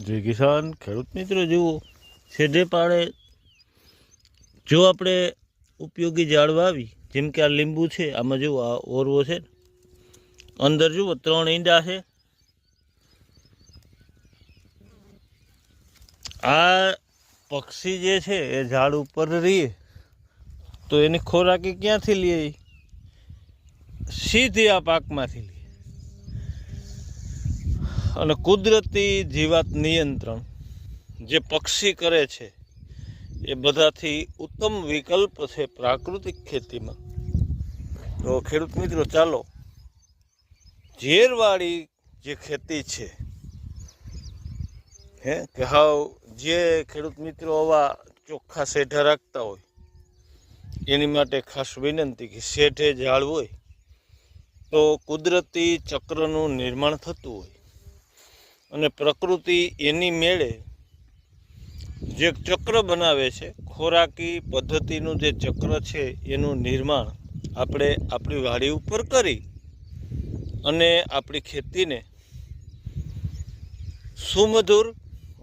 જય કિસાન ખેડૂત મિત્રો, જુઓ છેડે પાડે જો આપણે ઉપયોગી ઝાડ વાવી, જેમ કે આ લીંબુ છે, આમાં જુઓ આ ઓરવો છે, અંદર જુઓ 3 ઈંડા છે. આ પક્ષી જે છે એ ઝાડ ઉપર રહીએ તો એની ખોરાકી ક્યાંથી લે? સીધી આ પાકમાંથી લે. અને કુદરતી જીવાત નિયંત્રણ જે પક્ષી કરે છે એ બધાથી ઉત્તમ વિકલ્પ છે પ્રાકૃતિક ખેતીમાં. તો ખેડૂત મિત્રો, ચાલો ઝેરવાળી જે ખેતી છે કે હાવ જે ખેડૂત મિત્રો આવા ચોખ્ખા શેઢા રાખતા હોય એની માટે ખાસ વિનંતી કે શેઢે ઝાડ હોય તો કુદરતી ચક્રનું નિર્માણ થતું હોય અને પ્રકૃતિ એની મેળે જે ચક્ર બનાવે છે, ખોરાકી પદ્ધતિનું જે ચક્ર છે એનું નિર્માણ આપણે આપણી વાડી ઉપર કરી અને આપણી ખેતીને સુમધુર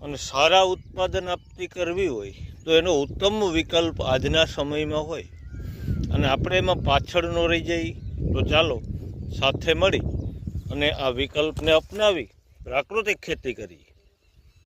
અને સારા ઉત્પાદન આપતી કરવી હોય તો એનો ઉત્તમ વિકલ્પ આજના સમયમાં હોય અને આપણે એમાં પાછળ ન રહી જઈએ. તો ચાલો સાથે મળી અને આ વિકલ્પને અપનાવી પ્રાકૃતિક ખેતી કરીએ.